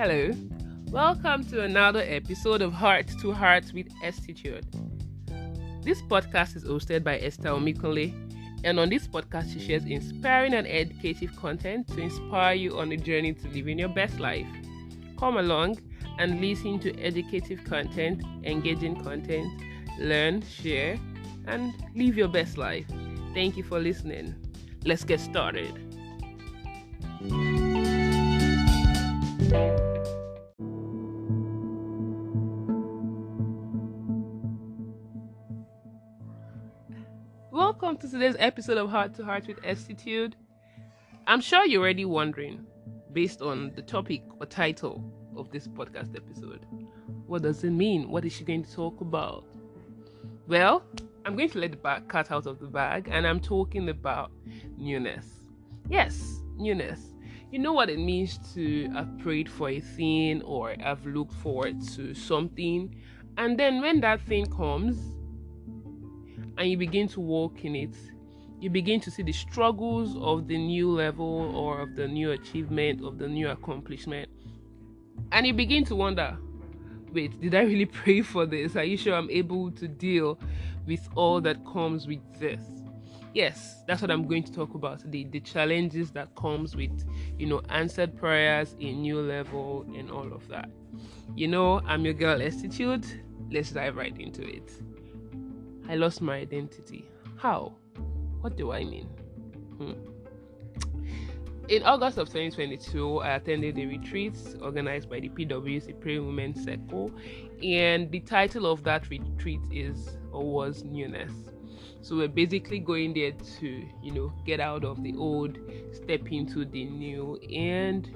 Hello, welcome to another episode of Heart to Heart with Estitude. This podcast is hosted by Esther Omikunle, and on this podcast she shares inspiring and educative content to inspire you on the journey to living your best life. Come along and listen to educative content, engaging content, learn, share, and live your best life. Thank you for listening. Let's get started. Welcome to today's episode of Heart to Heart with Estitude. I'm sure you're already wondering, based on the topic or title of this podcast episode, what does it mean? What is she going to talk about? Well, I'm going to let the cat out of the bag, and I'm talking about newness. Yes, newness. You know what it means to have prayed for a thing or have looked forward to something, and then when that thing comes and you begin to walk in it, you begin to see the struggles of the new level or of the new achievement, of the new accomplishment, and you begin to wonder, wait, did I really pray for this? Are you sure I'm able to deal with all that comes with this? Yes, that's what I'm going to talk about today. The challenges that comes with, answered prayers, a new level, and all of that. I'm your girl Estitude. Let's dive right into it. I lost my identity. How? What do I mean? In August of 2022, I attended a retreat organized by the PWC Praying Women Circle, and the title of that retreat was Newness. So we're basically going there to, get out of the old, step into the new. And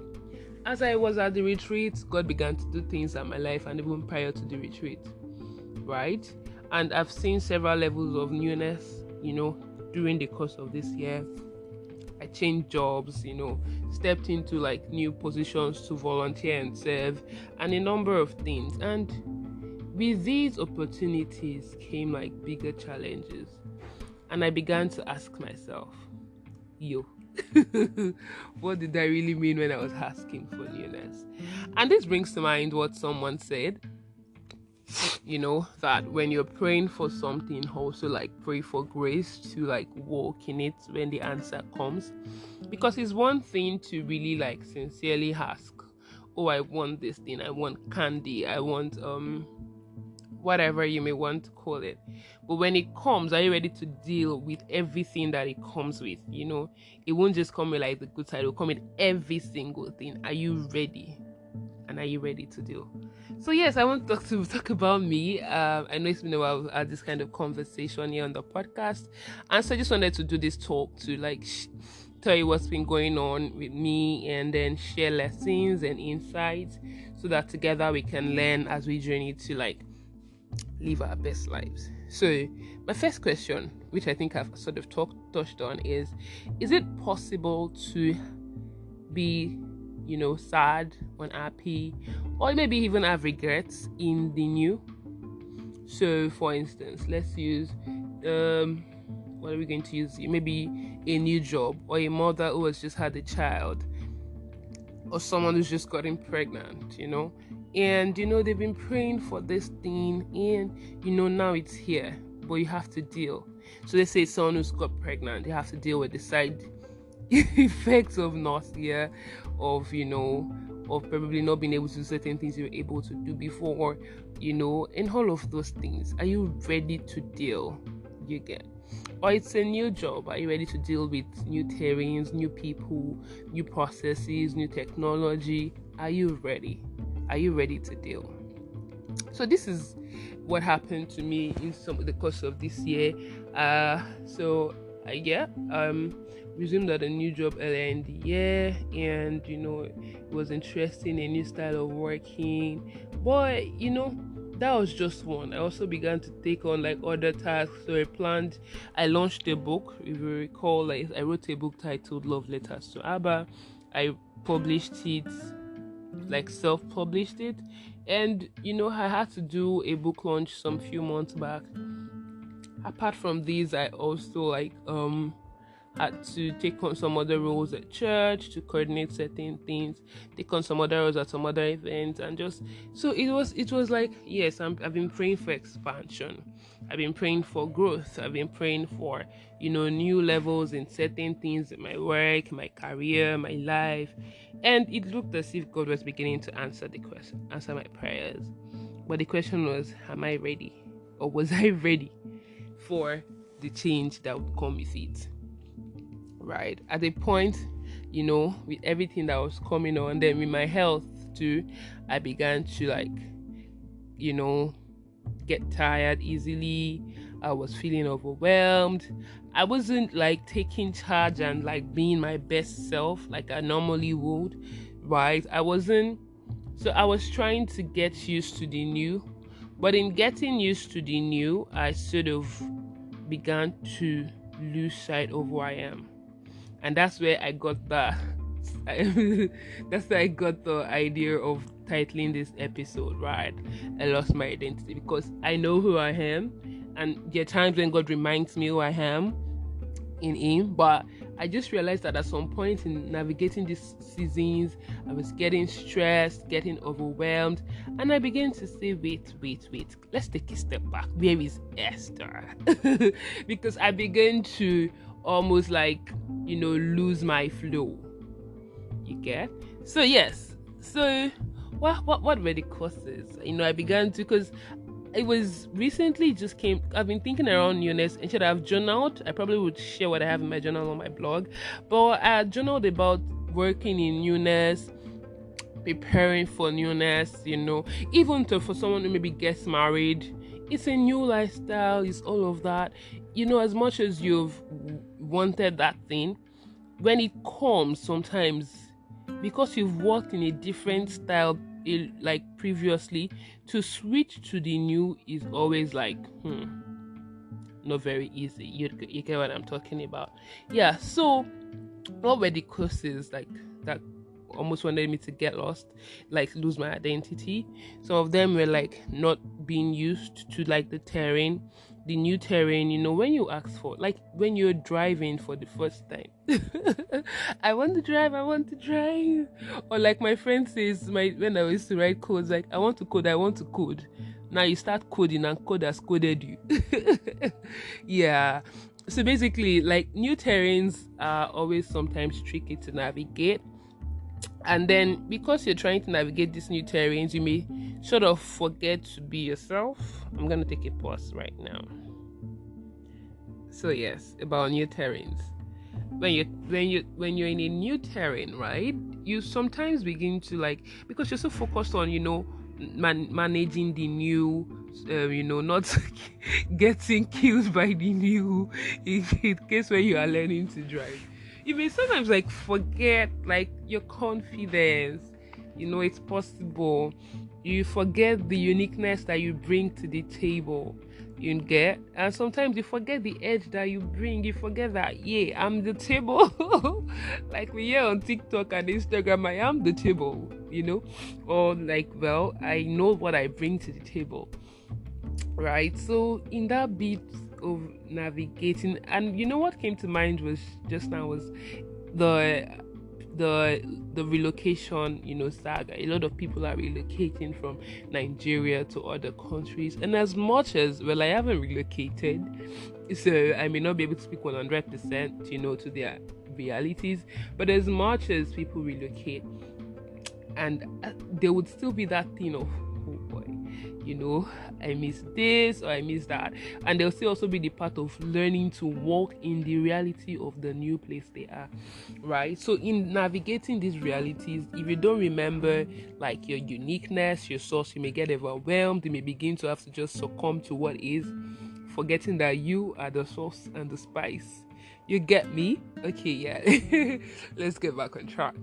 as I was at the retreat, God began to do things in my life, and even prior to the retreat, right? And I've seen several levels of newness, during the course of this year. I changed jobs, stepped into new positions to volunteer and serve, and a number of things. And with these opportunities came bigger challenges. And I began to ask myself, what did I really mean when I was asking for newness? And this brings to mind what someone said, that when you're praying for something, also pray for grace to walk in it when the answer comes. Because it's one thing to really sincerely ask, oh, I want this thing, I want candy, I want whatever you may want to call it. But when it comes, are you ready to deal with everything that it comes with? It won't just come with the good side, it will come with every single thing. Are you ready? And are you ready to deal? So yes, I want to talk about me. I know it's been a while we've had this kind of conversation here on the podcast, and so I just wanted to do this talk to tell you what's been going on with me, and then share lessons and insights so that together we can learn as we journey to live our best lives. So my first question, which I think I've sort of touched on, is it possible to be sad, unhappy, or maybe even have regrets in the new? So for instance, let's use what are we going to use? Maybe a new job, or a mother who has just had a child, or someone who's just gotten pregnant, and they've been praying for this thing, and now it's here, but you have to deal. So let's say someone who's got pregnant, they have to deal with the side effects of nausea, of probably not being able to do certain things you were able to do before, and all of those things. Are you ready to deal? You get? Or it's a new job. Are you ready to deal with new terrains, new people, new processes, new technology? Are you ready? Are you ready to deal? So this is what happened to me in the course of this year. Resumed at a new job earlier in the year, and it was interesting, a new style of working, but that was just one. I also began to take on other tasks. So I launched a book. If you recall, I wrote a book titled Love Letters to Abba. I published it, self-published it, and I had to do a book launch some few months back. Apart from these, I also had to take on some other roles at church to coordinate certain things, take on some other roles at some other events, and just so it was like, yes, I've been praying for expansion, I've been praying for growth, I've been praying for new levels in certain things in my work, my career, my life, and it looked as if God was beginning to answer my prayers. But the question was, am I ready, or was I ready for the change that would come with it? Right at a point, with everything that was coming on, then with my health too, I began to get tired easily. I was feeling overwhelmed. I wasn't taking charge and being my best self like I normally would, right? I wasn't. So I was trying to get used to the new, but in getting used to the new, I sort of began to lose sight of who I am. And that's where I got the that's where I got the idea of titling this episode, right? I lost my identity, because I know who I am, and there are times when God reminds me who I am in Him, but I just realized that at some point in navigating these seasons, I was getting stressed, getting overwhelmed, and I began to say, wait, let's take a step back. Where is Esther? Because I began to almost lose my flow. You get? So yes. So what were the causes? I began to, because it was recently just came. I've been thinking around newness, and should I have journaled? I probably would share what I have in my journal on my blog. But I journaled about working in newness, preparing for newness, even for someone who maybe gets married. It's a new lifestyle, it's all of that. As much as you've wanted that thing, when it comes, sometimes because you've worked in a different style previously, to switch to the new is always not very easy. You get what I'm talking about? Yeah. So what were the causes that almost wanted me to get lost, lose my identity? Some of them were not being used to the terrain, the new terrain. When you ask for, when you're driving for the first time, I want to drive, or my friend says, when I used to write codes, I want to code. Now you start coding, and code has coded you. Yeah. So basically, new terrains are always sometimes tricky to navigate. And then because you're trying to navigate these new terrains, you may sort of forget to be yourself. I'm going to take a pause right now. So yes, about new terrains. When you're in a new terrain, right? You sometimes begin to because you're so focused on managing the new, not getting killed by the new in case where you are learning to drive. You may sometimes forget your confidence. It's possible. You forget the uniqueness that you bring to the table. You get, and sometimes you forget the edge that you bring. You forget that, yeah, I'm the table. We hear on TikTok and Instagram, I am the table, or well, I know what I bring to the table, right? So in that bit of navigating, and what came to mind was just now was the relocation saga. A lot of people are relocating from Nigeria to other countries, and as much as I haven't relocated, so I may not be able to speak 100% to their realities, but as much as people relocate, and there would still be that thing of, oh boy, I miss this or I miss that, and there'll still also be the part of learning to walk in the reality of the new place they are, right? So in navigating these realities, if you don't remember your uniqueness, your source, you may get overwhelmed. You may begin to have to just succumb to what is, forgetting that you are the source and the spice. You get me? Okay, yeah. Let's get back on track.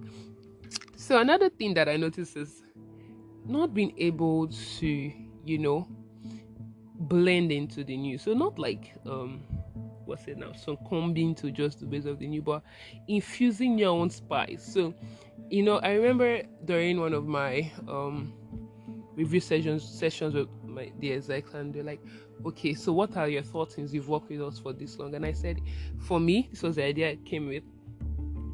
So another thing that I noticed is not being able to blend into the new. So not succumbing to just the ways of the new, but infusing your own spice. So I remember during one of my review sessions with the execs, and they're okay, so what are your thoughts since you've worked with us for this long? And I said, for me, this was the idea I came with.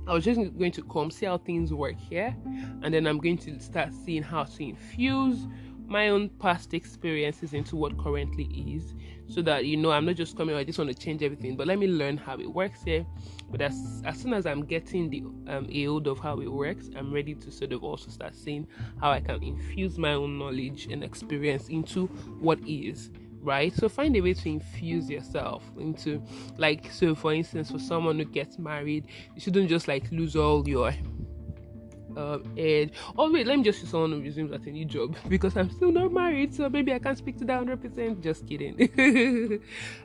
I was just going to come see how things work here, and then I'm going to start seeing how to infuse my own past experiences into what currently is, so that I'm not just coming, I just want to change everything, but let me learn how it works here. But as soon as I'm getting the a hold of how it works, I'm ready to sort of also start seeing how I can infuse my own knowledge and experience into what is. Right, so find a way to infuse yourself into, like, so for instance, for someone who gets married, you shouldn't just like lose all your edge. Oh wait, let me just use someone who resumes at a new job because I'm still not married, so maybe I can't speak to that 100%. Just kidding.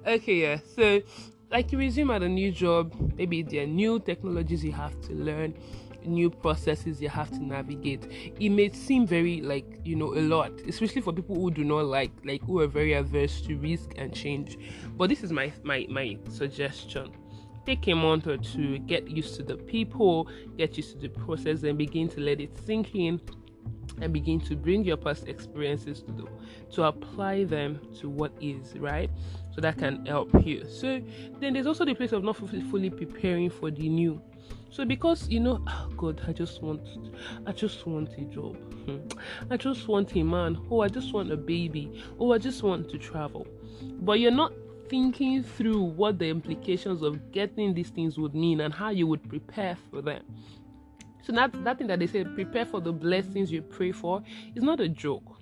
Okay, yeah. So like you resume at a new job, maybe there are new technologies you have to learn, new processes you have to navigate. It may seem very a lot, especially for people who do not like who are very averse to risk and change. But this is my suggestion. Take a month or two, get used to the people, get used to the process, and begin to let it sink in, and begin to bring your past experiences to apply them to what is, right? So that can help you. So then there's also the place of not fully preparing for the new. So because God, I just want a job. I just want a man. Oh, I just want a baby. Oh, I just want to travel. But you're not thinking through what the implications of getting these things would mean and how you would prepare for them. So that thing that they say, prepare for the blessings you pray for, is not a joke.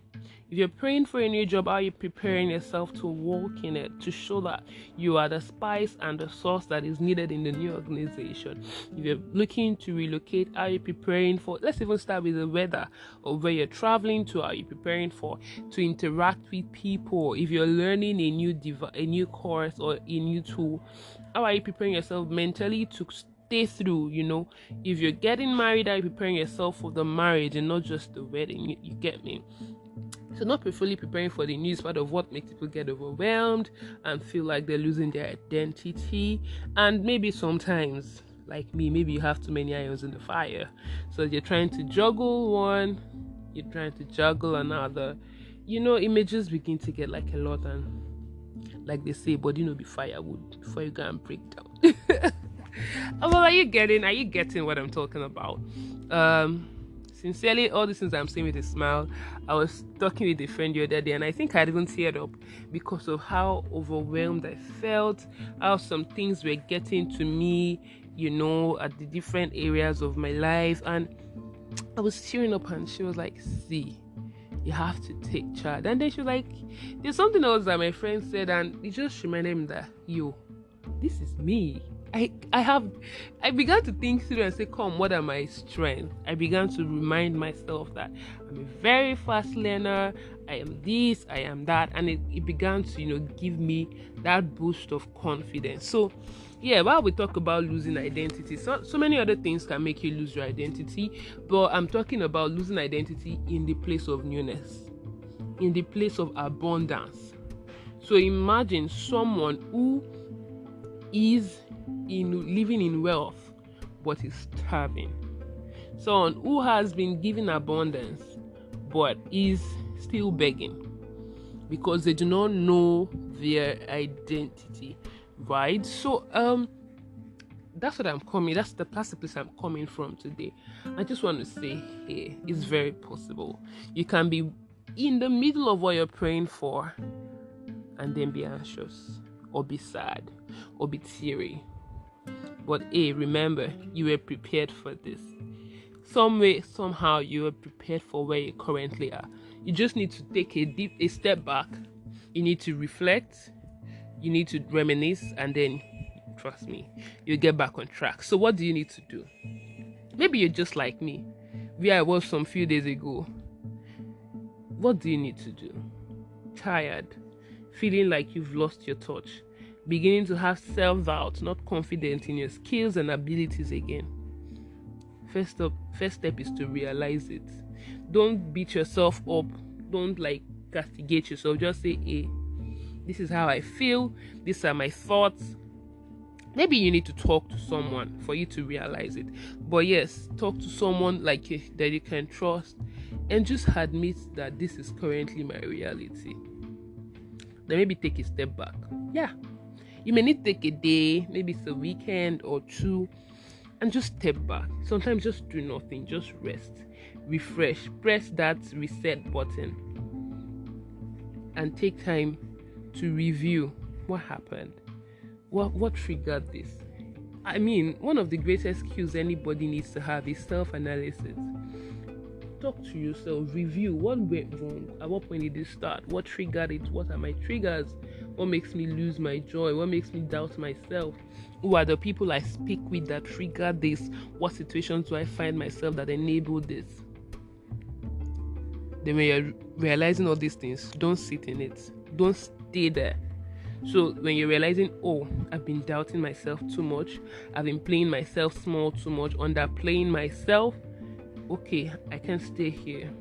If you're praying for a new job, how are you preparing yourself to walk in it, to show that you are the spice and the sauce that is needed in the new organization? If you're looking to relocate, how are you preparing for, let's even start with the weather or where you're traveling to, how are you preparing for to interact with people? If you're learning a new course or a new tool, how are you preparing yourself mentally to stay through? If you're getting married, are you preparing yourself for the marriage and not just the wedding? You get me? So not fully preparing for the news, part of what makes people get overwhelmed and feel like they're losing their identity. And maybe sometimes, like me, maybe you have too many irons in the fire. So you're trying to juggle one, you're trying to juggle another. Images begin to get like a lot, and like they say, body be firewood before you go and break down. Well, are you getting what I'm talking about? Sincerely, all these things I'm saying with a smile. I was talking with a friend the other day, and I think I'd even teared up because of how overwhelmed I felt, how some things were getting to me, at the different areas of my life. And I was tearing up, and she was like, see, you have to take charge. And then she was like, there's something else that my friend said, and it just reminded me that, this is me. I began to think through and say, come, what are my strengths? I began to remind myself that I'm a very fast learner. I am this, I am that. And it began to, give me that boost of confidence. So, yeah, while we talk about losing identity, so many other things can make you lose your identity. But I'm talking about losing identity in the place of newness, in the place of abundance. So imagine someone who is living in wealth but is starving. Someone who has been given abundance but is still begging because they do not know their identity, right? So that's what I'm coming. That's the place I'm coming from today. I just want to say, hey, it's very possible. You can be in the middle of what you're praying for and then be anxious or be sad or be teary. But remember, you were prepared for this. Some way, somehow, you are prepared for where you currently are. You just need to take a step back. You need to reflect. You need to reminisce, and then, trust me, you'll get back on track. So what do you need to do? Maybe you're just like me, where I was some few days ago. What do you need to do? Tired, feeling like you've lost your touch, beginning to have self-doubt, not confident in your skills and abilities again. First step is to realize it. Don't beat yourself up. Don't castigate yourself. Just say, hey, this is how I feel. These are my thoughts. Maybe you need to talk to someone for you to realize it. But yes, talk to someone that you can trust and just admit that this is currently my reality. then maybe take a step back. Yeah. You may need to take a day, maybe it's a weekend or two, and just step back. Sometimes just do nothing, just rest, refresh, press that reset button, and take time to review what happened. What triggered this? I mean, one of the greatest skills anybody needs to have is self-analysis. Talk to yourself, review what went wrong, at what point did it start, what triggered it, what are my triggers, what makes me lose my joy, what makes me doubt myself, who are the people I speak with that trigger this, what situations do I find myself that enable this. Then when you're realizing all these things, don't sit in it, don't stay there. So when you're realizing, oh, I've been doubting myself too much, I've been playing myself small too much, underplaying myself, okay, I can't stay here,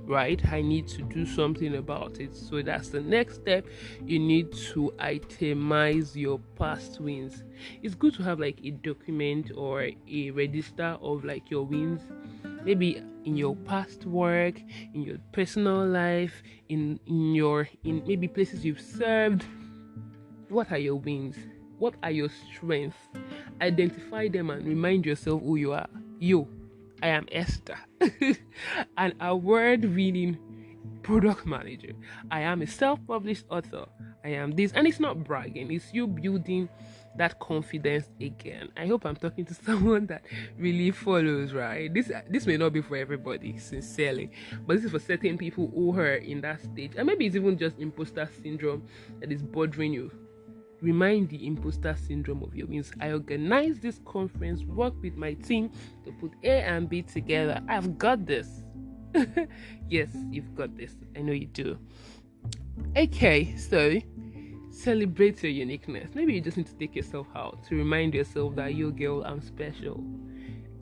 right? I need to do something about it. So that's the next step. You need to itemize your past wins. It's good to have like a document or a register of like your wins, maybe in your past work, in your personal life, in maybe places you've served. What are your wins? What are your strengths? Identify them and remind yourself who you are. I am Esther, an award-winning product manager. I am a self-published author. I am this, and it's not bragging. It's you building that confidence again. I hope I'm talking to someone that really follows, right? This may not be for everybody, sincerely, but this is for certain people who are in that stage, and maybe it's even just imposter syndrome that is bothering you. Remind the imposter syndrome of your wins. I organized this conference, worked with my team to put A and B together. I've got this. Yes, you've got this. I know you do. Okay, so celebrate your uniqueness. Maybe you just need to take yourself out to remind yourself that you, girl, I'm special.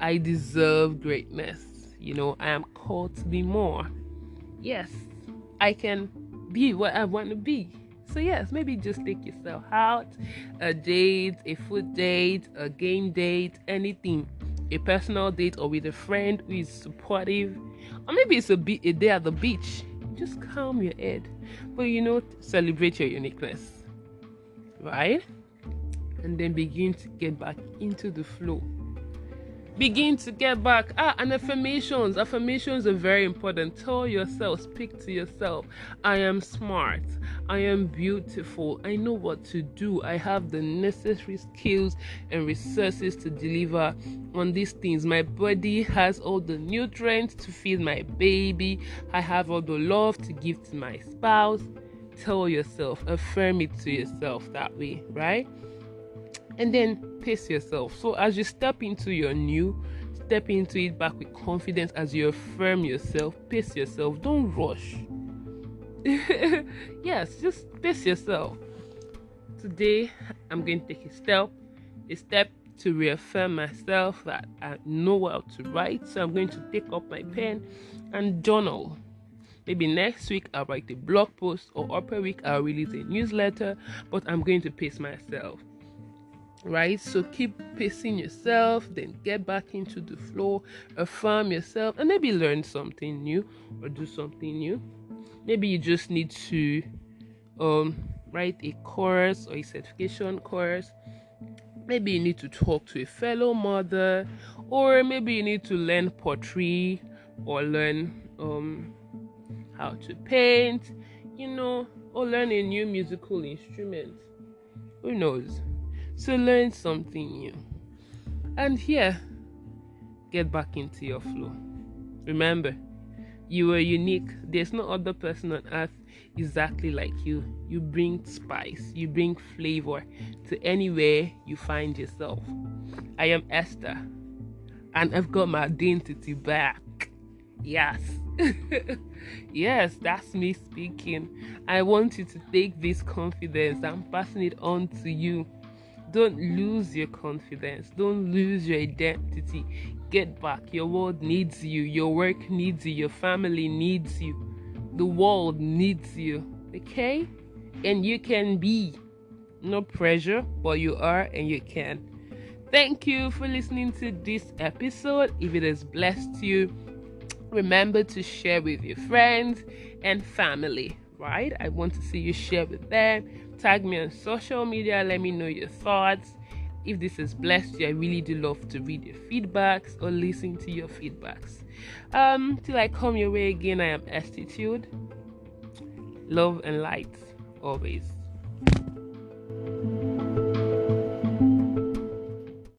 I deserve greatness. I am called to be more. Yes, I can be what I want to be. So yes, maybe just take yourself out, a date, a food date, a game date, anything, a personal date, or with a friend who is supportive, or maybe it's a day at the beach. Just calm your head, but celebrate your uniqueness, right? And then begin to get back into the flow. Begin to get back. And affirmations. Affirmations are very important. Tell yourself, speak to yourself. I am smart. I am beautiful. I know what to do. I have the necessary skills and resources to deliver on these things. My body has all the nutrients to feed my baby. I have all the love to give to my spouse. Tell yourself, affirm it to yourself that way, right? And then pace yourself. So as you step into your new, step into it back with confidence. As you affirm yourself, pace yourself. Don't rush. Yes, just pace yourself. Today, I'm going to take a step to reaffirm myself that I know what to write. So I'm going to take up my pen and journal. Maybe next week I'll write a blog post, or upper week I'll release a newsletter, but I'm going to pace myself. Right? So keep pacing yourself, then get back into the flow, affirm yourself, and maybe learn something new or do something new. Maybe you just need to write a course or a certification course. Maybe you need to talk to a fellow mother, or maybe you need to learn pottery or learn how to paint, or learn a new musical instrument. Who knows? So learn something new. And here, get back into your flow. Remember, you are unique. There's no other person on earth exactly like you. You bring spice, you bring flavor to anywhere you find yourself. I am Esther, and I've got my identity back. Yes. Yes, that's me speaking. I want you to take this confidence and passing it on to you. Don't lose your confidence. Don't lose your identity. Get back. Your world needs you. Your work needs you. Your family needs you. The world needs you. Okay? And you can be. No pressure, but you are and you can. Thank you for listening to this episode. If it has blessed you, remember to share with your friends and family. tried. I want to see you share with them. Tag me on social media. Let me know your thoughts. If this has blessed you, I really do love to read your feedbacks or listen to your feedbacks. Till I come your way again, I am Estitude. Love and light always.